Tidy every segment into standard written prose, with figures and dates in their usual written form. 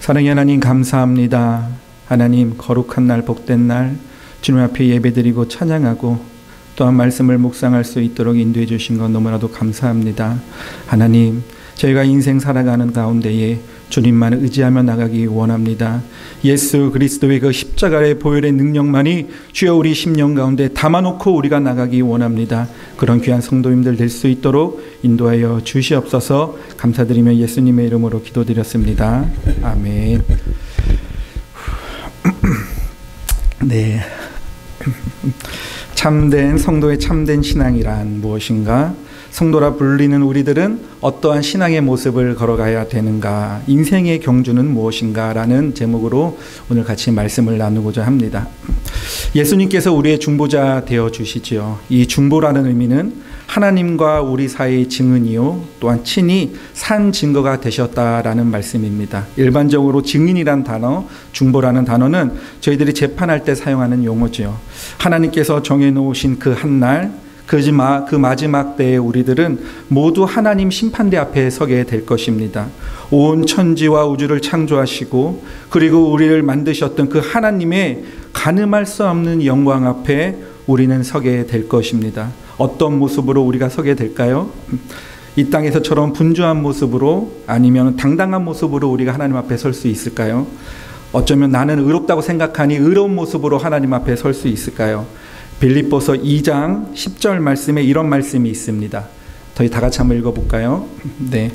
사랑의 하나님 감사합니다. 하나님 거룩한 날 복된 날 주님 앞에 예배드리고 찬양하고 또한 말씀을 묵상할 수 있도록 인도해 주신 것 너무나도 감사합니다. 하나님 저희가 인생 살아가는 가운데에 주님만 의지하며 나가기 원합니다. 예수 그리스도의 그 십자가의 보혈의 능력만이 주여 우리 심령 가운데 담아놓고 우리가 나가기 원합니다. 그런 귀한 성도님들 될 수 있도록 인도하여 주시옵소서. 감사드리며 예수님의 이름으로 기도드렸습니다. 아멘. 네. 참된 성도의 참된 신앙이란 무엇인가? 성도라 불리는 우리들은 어떠한 신앙의 모습을 걸어가야 되는가? 인생의 경주는 무엇인가? 라는 제목으로 오늘 같이 말씀을 나누고자 합니다. 예수님께서 우리의 중보자 되어 주시지요. 이 중보라는 의미는 하나님과 우리 사이의 증언이요 또한 친히 산 증거가 되셨다라는 말씀입니다. 일반적으로 증인이란 단어, 중보라는 단어는 저희들이 재판할 때 사용하는 용어죠. 하나님께서 정해놓으신 그 한날 그 마지막 때에 우리들은 모두 하나님 심판대 앞에 서게 될 것입니다. 온 천지와 우주를 창조하시고 그리고 우리를 만드셨던 그 하나님의 가늠할 수 없는 영광 앞에 우리는 서게 될 것입니다. 어떤 모습으로 우리가 서게 될까요? 이 땅에서처럼 분주한 모습으로 아니면 당당한 모습으로 우리가 하나님 앞에 설 수 있을까요? 어쩌면 나는 의롭다고 생각하니 의로운 모습으로 하나님 앞에 설 수 있을까요? 빌립보서 2장 10절 말씀에 이런 말씀이 있습니다. 저희 다 같이 한번 읽어볼까요? 네.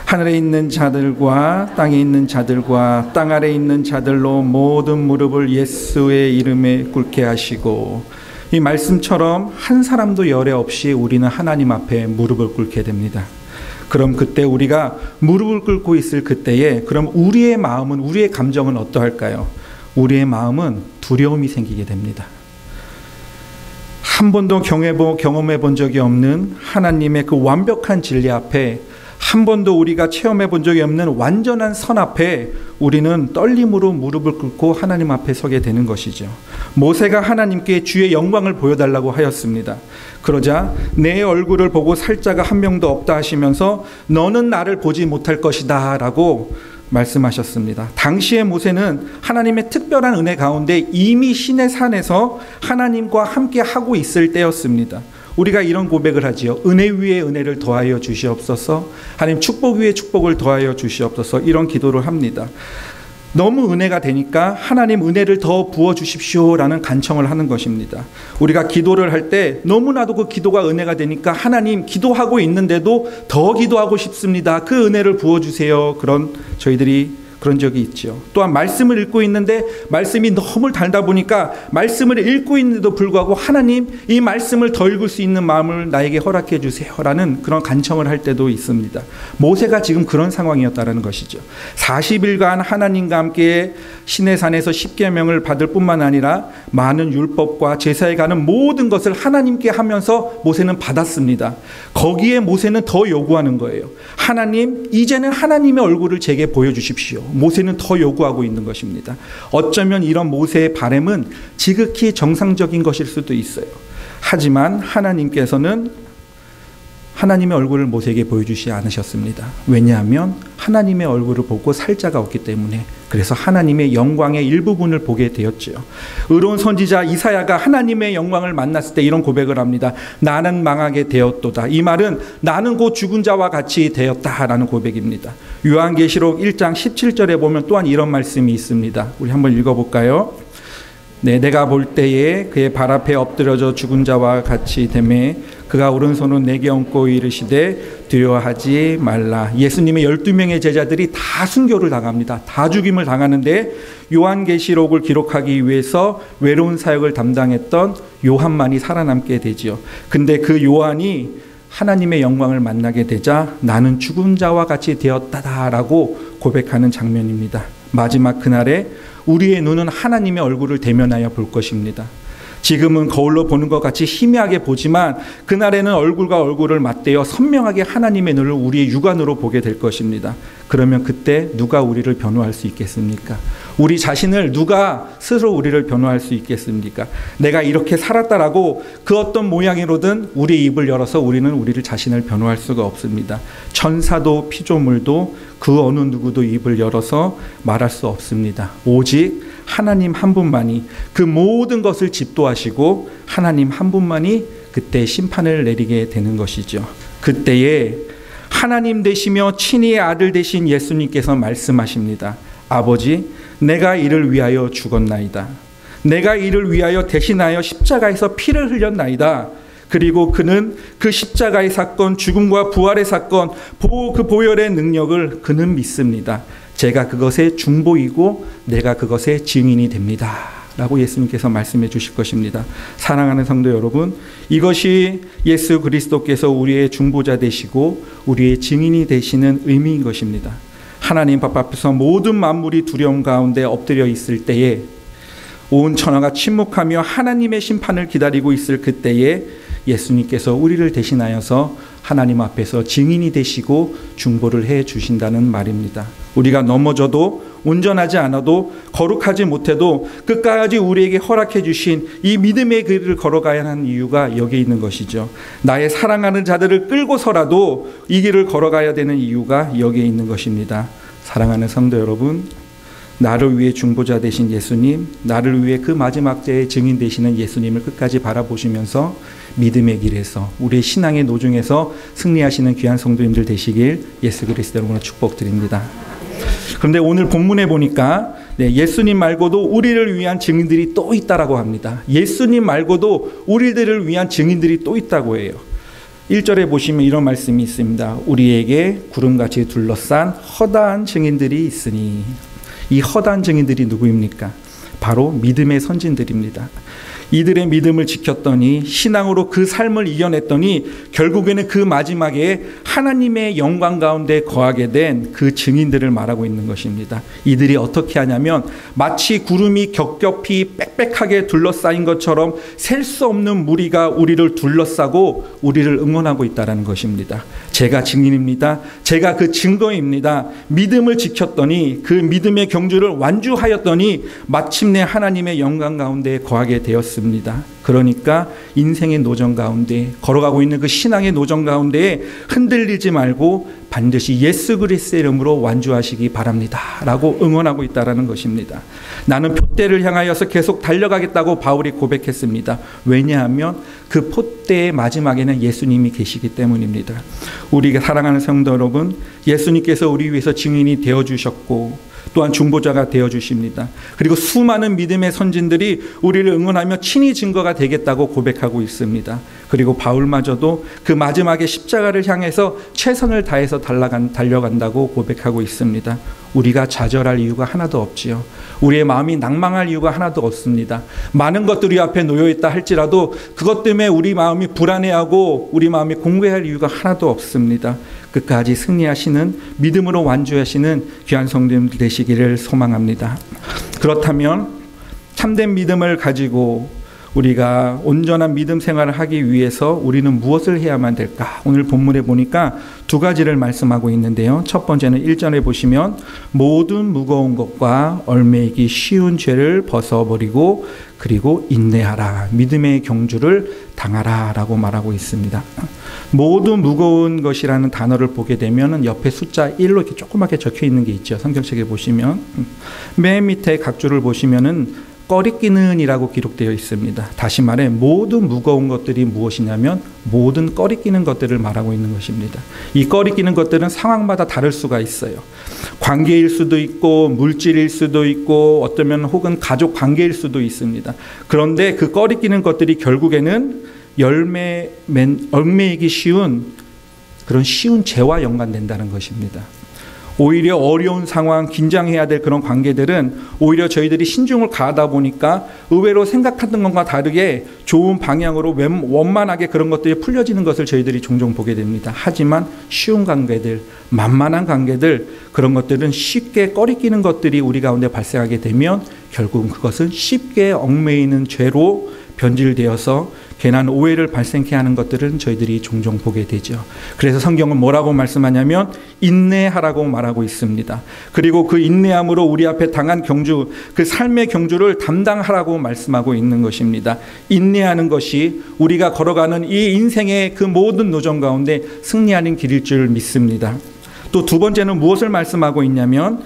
하늘에 있는 자들과 땅에 있는 자들과 땅 아래 있는 자들로 모든 무릎을 예수의 이름에 꿇게 하시고, 이 말씀처럼 한 사람도 열애 없이 우리는 하나님 앞에 무릎을 꿇게 됩니다. 그럼 그때 우리가 무릎을 꿇고 있을 그때에 그럼 우리의 마음은, 우리의 감정은 어떠할까요? 우리의 마음은 두려움이 생기게 됩니다. 한 번도 경험해 본 적이 없는 하나님의 그 완벽한 진리 앞에, 한 번도 우리가 체험해 본 적이 없는 완전한 선 앞에 우리는 떨림으로 무릎을 꿇고 하나님 앞에 서게 되는 것이죠. 모세가 하나님께 주의 영광을 보여달라고 하였습니다. 그러자 내 얼굴을 보고 살자가 한 명도 없다 하시면서 너는 나를 보지 못할 것이다 라고 말씀하셨습니다. 당시의 모세는 하나님의 특별한 은혜 가운데 이미 신의 산에서 하나님과 함께 하고 있을 때였습니다. 우리가 이런 고백을 하지요. 은혜 위에 은혜를 더하여 주시옵소서. 하나님 축복 위에 축복을 더하여 주시옵소서. 이런 기도를 합니다. 너무 은혜가 되니까 하나님 은혜를 더 부어주십시오라는 간청을 하는 것입니다. 우리가 기도를 할 때 너무나도 그 기도가 은혜가 되니까 하나님 기도하고 있는데도 더 기도하고 싶습니다. 그 은혜를 부어주세요. 저희들이 그런 적이 있죠. 또한 말씀을 읽고 있는데 말씀이 너무 달다 보니까 말씀을 읽고 있는데도 불구하고 하나님 이 말씀을 더 읽을 수 있는 마음을 나에게 허락해 주세요라는 그런 간청을 할 때도 있습니다. 모세가 지금 그런 상황이었다는 것이죠. 40일간 하나님과 함께 시내산에서 십계명을 받을 뿐만 아니라 많은 율법과 제사에 가는 모든 것을 하나님께 하면서 모세는 받았습니다. 거기에 모세는 더 요구하는 거예요. 하나님, 이제는 하나님의 얼굴을 제게 보여주십시오. 모세는 더 요구하고 있는 것입니다. 어쩌면 이런 모세의 바람은 지극히 정상적인 것일 수도 있어요. 하지만 하나님께서는 하나님의 얼굴을 모세에게 보여주시지 않으셨습니다. 왜냐하면 하나님의 얼굴을 보고 살 자가 없기 때문에. 그래서 하나님의 영광의 일부분을 보게 되었죠. 의로운 선지자 이사야가 하나님의 영광을 만났을 때 이런 고백을 합니다. 나는 망하게 되었도다. 이 말은 나는 곧 죽은 자와 같이 되었다라는 고백입니다. 요한계시록 1장 17절에 보면 또한 이런 말씀이 있습니다. 우리 한번 읽어볼까요? 네, 내가 볼 때에 그의 발 앞에 엎드려져 죽은 자와 같이 되매 그가 오른손은 내게 얹고 이르시되 두려워하지 말라. 예수님의 12명의 제자들이 다 순교를 당합니다. 다 죽임을 당하는데 요한계시록을 기록하기 위해서 외로운 사역을 담당했던 요한만이 살아남게 되지요. 근데 그 요한이 하나님의 영광을 만나게 되자 나는 죽은 자와 같이 되었다라고 고백하는 장면입니다. 마지막 그날에 우리의 눈은 하나님의 얼굴을 대면하여 볼 것입니다. 지금은 거울로 보는 것 같이 희미하게 보지만 그날에는 얼굴과 얼굴을 맞대어 선명하게 하나님의 눈을 우리의 육안으로 보게 될 것입니다. 그러면 그때 누가 우리를 변호할 수 있겠습니까? 우리 자신을 누가 스스로 우리를 변호할 수 있겠습니까? 내가 이렇게 살았다라고 그 어떤 모양으로든 우리 입을 열어서 우리는 우리를 자신을 변호할 수가 없습니다. 천사도 피조물도 그 어느 누구도 입을 열어서 말할 수 없습니다. 오직 하나님 한 분만이 그 모든 것을 집도하시고 하나님 한 분만이 그때 심판을 내리게 되는 것이죠. 그때에 하나님 되시며 친히의 아들 되신 예수님께서 말씀하십니다. 아버지, 내가 이를 위하여 죽었나이다. 내가 이를 위하여 대신하여 십자가에서 피를 흘렸나이다. 그리고 그는 그 십자가의 사건, 죽음과 부활의 사건, 그 보혈의 능력을 그는 믿습니다. 제가 그것의 중보이고 내가 그것의 증인이 됩니다. 라고 예수님께서 말씀해 주실 것입니다. 사랑하는 성도 여러분, 이것이 예수 그리스도께서 우리의 중보자 되시고 우리의 증인이 되시는 의미인 것입니다. 하나님 밥 앞에서 모든 만물이 두려움 가운데 엎드려 있을 때에, 온 천하가 침묵하며 하나님의 심판을 기다리고 있을 그때에 예수님께서 우리를 대신하여서 하나님 앞에서 증인이 되시고 중보를 해 주신다는 말입니다. 우리가 넘어져도 온전하지 않아도 거룩하지 못해도 끝까지 우리에게 허락해 주신 이 믿음의 길을 걸어가야 하는 이유가 여기에 있는 것이죠. 나의 사랑하는 자들을 끌고서라도 이 길을 걸어가야 되는 이유가 여기에 있는 것입니다. 사랑하는 성도 여러분, 나를 위해 중보자 되신 예수님, 나를 위해 그 마지막 때의 증인 되시는 예수님을 끝까지 바라보시면서 믿음의 길에서 우리의 신앙의 노중에서 승리하시는 귀한 성도님들 되시길 예수 그리스도 이름으로 축복드립니다. 그런데 오늘 본문에 보니까 예수님 말고도 우리를 위한 증인들이 또 있다라고 합니다. 예수님 말고도 우리들을 위한 증인들이 또 있다고 해요. 1절에 보시면 이런 말씀이 있습니다. 우리에게 구름같이 둘러싼 허다한 증인들이 있으니. 이 허다한 증인들이 누구입니까? 바로 믿음의 선진들입니다. 이들의 믿음을 지켰더니, 신앙으로 그 삶을 이겨냈더니 결국에는 그 마지막에 하나님의 영광 가운데 거하게 된 그 증인들을 말하고 있는 것입니다. 이들이 어떻게 하냐면 마치 구름이 겹겹이 빽빽하게 둘러싸인 것처럼 셀 수 없는 무리가 우리를 둘러싸고 우리를 응원하고 있다는 것입니다. 제가 증인입니다. 제가 그 증거입니다. 믿음을 지켰더니, 그 믿음의 경주를 완주하였더니 마침내 하나님의 영광 가운데 거하게 되었습니다. 그러니까 인생의 노정 가운데, 걸어가고 있는 그 신앙의 노정 가운데 흔들리지 말고 반드시 예수 그리스도의 이름으로 완주하시기 바랍니다 라고 응원하고 있다는 것입니다. 나는 표대를 향하여서 계속 달려가겠다고 바울이 고백했습니다. 왜냐하면 그 표대의 마지막에는 예수님이 계시기 때문입니다. 우리가 사랑하는 성도 여러분, 예수님께서 우리 위해서 증인이 되어주셨고 또한 중보자가 되어주십니다. 그리고 수많은 믿음의 선진들이 우리를 응원하며 친히 증거가 되겠다고 고백하고 있습니다. 그리고 바울마저도 그 마지막에 십자가를 향해서 최선을 다해서 달려간다고 고백하고 있습니다. 우리가 좌절할 이유가 하나도 없지요. 우리의 마음이 낭망할 이유가 하나도 없습니다. 많은 것들이 앞에 놓여있다 할지라도 그것 때문에 우리 마음이 불안해하고 우리 마음이 공고할 이유가 하나도 없습니다. 끝까지 승리하시는, 믿음으로 완주하시는 귀한 성도님들 되시기를 소망합니다. 그렇다면 참된 믿음을 가지고 우리가 온전한 믿음 생활을 하기 위해서 우리는 무엇을 해야만 될까? 오늘 본문에 보니까 두 가지를 말씀하고 있는데요. 첫 번째는 1절에 보시면 모든 무거운 것과 얽매이기 쉬운 죄를 벗어버리고 그리고 인내하라. 믿음의 경주를 당하라 라고 말하고 있습니다. 모든 무거운 것이라는 단어를 보게 되면 옆에 숫자 1로 이렇게 조그맣게 적혀 있는 게 있죠. 성경책에 보시면 맨 밑에 각 줄을 보시면은 꺼리끼는 이라고 기록되어 있습니다. 다시 말해 모든 무거운 것들이 무엇이냐면 모든 꺼리끼는 것들을 말하고 있는 것입니다. 이 꺼리끼는 것들은 상황마다 다를 수가 있어요. 관계일 수도 있고 물질일 수도 있고 어쩌면 혹은 가족 관계일 수도 있습니다. 그런데 그 꺼리끼는 것들이 결국에는 얽매이기 쉬운 그런 쉬운 죄와 연관된다는 것입니다. 오히려 어려운 상황, 긴장해야 될 그런 관계들은 오히려 저희들이 신중을 가하다 보니까 의외로 생각하던 것과 다르게 좋은 방향으로 원만하게 그런 것들이 풀려지는 것을 저희들이 종종 보게 됩니다. 하지만 쉬운 관계들, 만만한 관계들, 그런 것들은 쉽게 꺼리끼는 것들이 우리 가운데 발생하게 되면 결국은 그것은 쉽게 얽매이는 죄로 변질되어서 괜한 오해를 발생케 하는 것들은 저희들이 종종 보게 되죠. 그래서 성경은 뭐라고 말씀하냐면 인내하라고 말하고 있습니다. 그리고 그 인내함으로 우리 앞에 당한 경주, 그 삶의 경주를 담당하라고 말씀하고 있는 것입니다. 인내하는 것이 우리가 걸어가는 이 인생의 그 모든 노정 가운데 승리하는 길일 줄 믿습니다. 또 두 번째는 무엇을 말씀하고 있냐면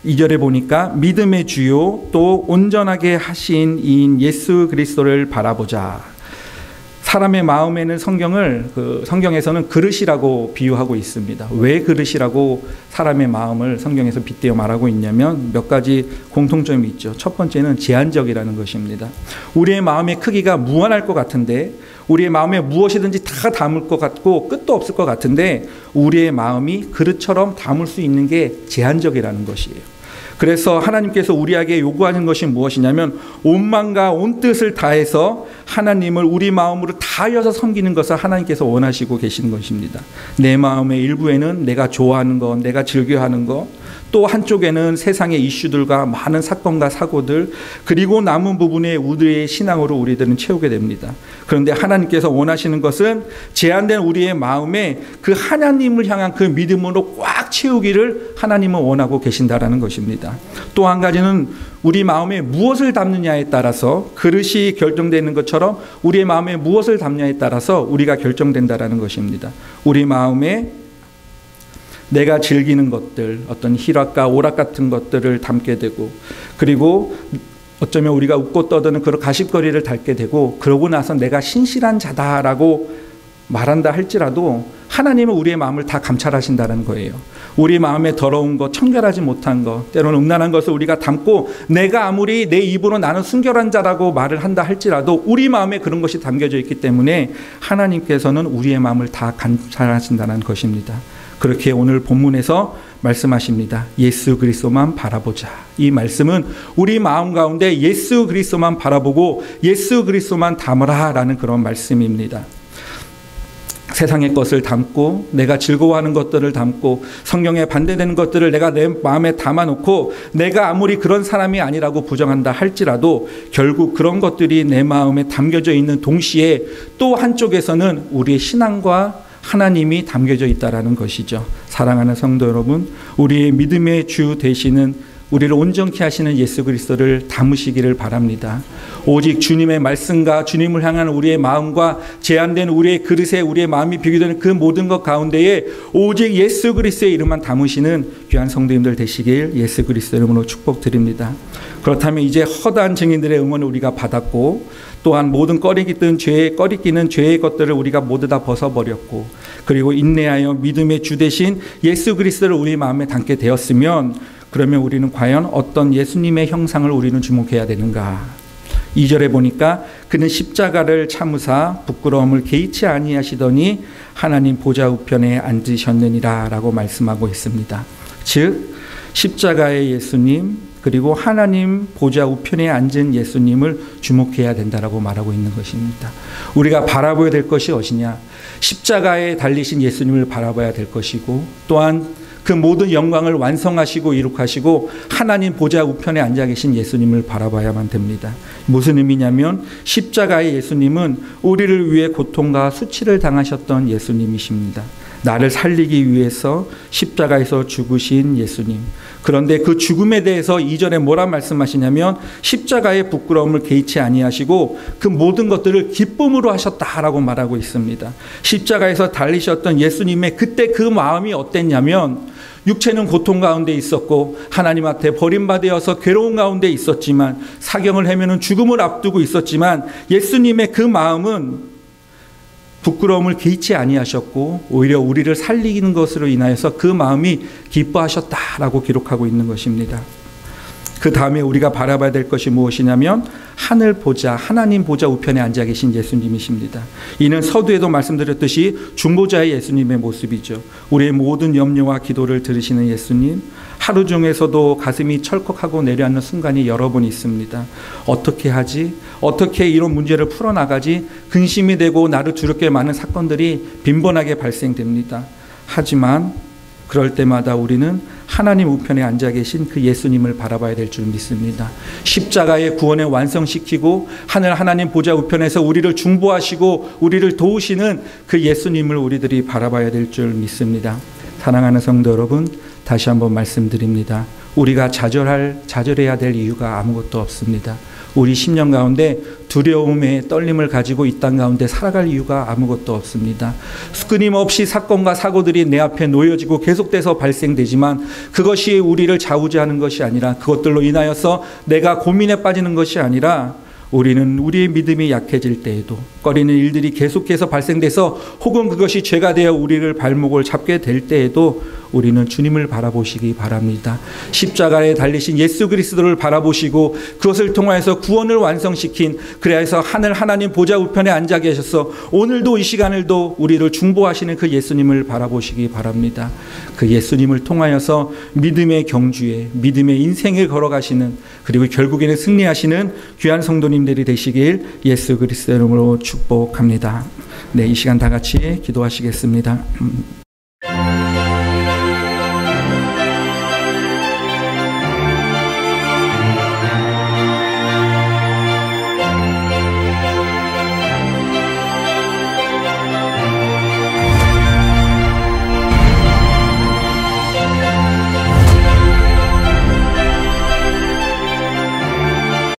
2절에 보니까 믿음의 주요 또 온전하게 하신 이인 예수 그리스도를 바라보자. 사람의 마음에는 성경에서는 그릇이라고 비유하고 있습니다. 왜 그릇이라고 사람의 마음을 성경에서 빗대어 말하고 있냐면 몇 가지 공통점이 있죠. 첫 번째는 제한적이라는 것입니다. 우리의 마음의 크기가 무한할 것 같은데, 우리의 마음에 무엇이든지 다 담을 것 같고 끝도 없을 것 같은데, 우리의 마음이 그릇처럼 담을 수 있는 게 제한적이라는 것이에요. 그래서 하나님께서 우리에게 요구하는 것이 무엇이냐면 온 마음과 온 뜻을 다해서 하나님을 우리 마음으로 다하여서 섬기는 것을 하나님께서 원하시고 계시는 것입니다. 내 마음의 일부에는 내가 좋아하는 것, 내가 즐겨하는 것, 또 한쪽에는 세상의 이슈들과 많은 사건과 사고들, 그리고 남은 부분에 우리의 신앙으로 우리들은 채우게 됩니다. 그런데 하나님께서 원하시는 것은 제한된 우리의 마음에 그 하나님을 향한 그 믿음으로 꽉 채우기를 하나님은 원하고 계신다라는 것입니다. 또 한 가지는 우리 마음에 무엇을 담느냐에 따라서, 그릇이 결정되는 것처럼 우리의 마음에 무엇을 담느냐에 따라서 우리가 결정된다라는 것입니다. 우리 마음에 내가 즐기는 것들, 어떤 희락과 오락 같은 것들을 담게 되고, 그리고 어쩌면 우리가 웃고 떠드는 그런 가십거리를 담게 되고, 그러고 나서 내가 신실한 자다라고 말한다 할지라도 하나님은 우리의 마음을 다 감찰하신다는 거예요. 우리 마음에 더러운 것, 청결하지 못한 것, 때로는 음란한 것을 우리가 담고 내가 아무리 내 입으로 나는 순결한 자라고 말을 한다 할지라도 우리 마음에 그런 것이 담겨져 있기 때문에 하나님께서는 우리의 마음을 다 감찰하신다는 것입니다. 그렇게 오늘 본문에서 말씀하십니다. 예수 그리스도만 바라보자. 이 말씀은 우리 마음 가운데 예수 그리스도만 바라보고 예수 그리스도만 담으라 라는 그런 말씀입니다. 세상의 것을 담고 내가 즐거워하는 것들을 담고 성경에 반대되는 것들을 내가 내 마음에 담아놓고 내가 아무리 그런 사람이 아니라고 부정한다 할지라도 결국 그런 것들이 내 마음에 담겨져 있는 동시에 또 한쪽에서는 우리의 신앙과 하나님이 담겨져 있다라는 것이죠. 사랑하는 성도 여러분, 우리의 믿음의 주 되시는, 우리를 온전케 하시는 예수 그리스도를 담으시기를 바랍니다. 오직 주님의 말씀과 주님을 향한 우리의 마음과 제한된 우리의 그릇에 우리의 마음이 비교되는 그 모든 것 가운데에 오직 예수 그리스도의 이름만 담으시는 귀한 성도님들 되시길 예수 그리스도 이름으로 축복드립니다. 그렇다면 이제 허다한 증인들의 응원을 우리가 받았고, 또한 모든 꺼리끼는 죄의 것들을 우리가 모두 다 벗어버렸고, 그리고 인내하여 믿음의 주 되신 예수 그리스도를 우리 마음에 담게 되었으면, 그러면 우리는 과연 어떤 예수님의 형상을 우리는 주목해야 되는가? 2절에 보니까 그는 십자가를 참으사 부끄러움을 개의치 아니하시더니 하나님 보좌 우편에 앉으셨느니라 라고 말씀하고 있습니다. 즉 십자가의 예수님, 그리고 하나님 보좌 우편에 앉은 예수님을 주목해야 된다라고 말하고 있는 것입니다. 우리가 바라봐야 될 것이 무엇이냐? 십자가에 달리신 예수님을 바라봐야 될 것이고, 또한 그 모든 영광을 완성하시고 이룩하시고 하나님 보좌 우편에 앉아 계신 예수님을 바라봐야만 됩니다. 무슨 의미냐면 십자가의 예수님은 우리를 위해 고통과 수치를 당하셨던 예수님이십니다. 나를 살리기 위해서 십자가에서 죽으신 예수님. 그런데 그 죽음에 대해서 이전에 뭐라 말씀하시냐면 십자가의 부끄러움을 개의치 아니하시고 그 모든 것들을 기쁨으로 하셨다라고 말하고 있습니다. 십자가에서 달리셨던 예수님의 그때 그 마음이 어땠냐면, 육체는 고통 가운데 있었고 하나님한테 버림받아서 괴로운 가운데 있었지만, 사경을 헤매는 죽음을 앞두고 있었지만, 예수님의 그 마음은 부끄러움을 개의치 아니하셨고 오히려 우리를 살리는 것으로 인하여서 그 마음이 기뻐하셨다라고 기록하고 있는 것입니다. 그 다음에 우리가 바라봐야 될 것이 무엇이냐면 하늘 보좌, 하나님 보좌 우편에 앉아 계신 예수님이십니다. 이는 서두에도 말씀드렸듯이 중보자의 예수님의 모습이죠. 우리의 모든 염려와 기도를 들으시는 예수님, 하루 중에서도 가슴이 철컥하고 내려앉는 순간이 여러 번 있습니다. 어떻게 하지? 어떻게 이런 문제를 풀어나가지? 근심이 되고 나를 두렵게 많은 사건들이 빈번하게 발생됩니다. 하지만 그럴 때마다 우리는 하나님 우편에 앉아 계신 그 예수님을 바라봐야 될 줄 믿습니다. 십자가의 구원을 완성시키고 하늘 하나님 보좌 우편에서 우리를 중보하시고 우리를 도우시는 그 예수님을 우리들이 바라봐야 될 줄 믿습니다. 사랑하는 성도 여러분, 다시 한번 말씀드립니다. 우리가 좌절해야 될 이유가 아무것도 없습니다. 우리 10년 가운데 두려움의 떨림을 가지고 이 땅 가운데 살아갈 이유가 아무것도 없습니다. 끊임없이 사건과 사고들이 내 앞에 놓여지고 계속돼서 발생되지만 그것이 우리를 좌우지하는 것이 아니라, 그것들로 인하여서 내가 고민에 빠지는 것이 아니라, 우리는 우리의 믿음이 약해질 때에도, 꺼리는 일들이 계속해서 발생돼서 혹은 그것이 죄가 되어 우리를 발목을 잡게 될 때에도 우리는 주님을 바라보시기 바랍니다. 십자가에 달리신 예수 그리스도를 바라보시고 그것을 통하여서 구원을 완성시킨, 그래서 하늘 하나님 보좌 우편에 앉아 계셔서 오늘도 이 시간을도 우리를 중보하시는 그 예수님을 바라보시기 바랍니다. 그 예수님을 통하여서 믿음의 경주에, 믿음의 인생을 걸어가시는, 그리고 결국에는 승리하시는 귀한 성도님들이 되시길 예수 그리스도의 이름으로 축복합니다. 네, 이 시간 다 같이 기도하시겠습니다.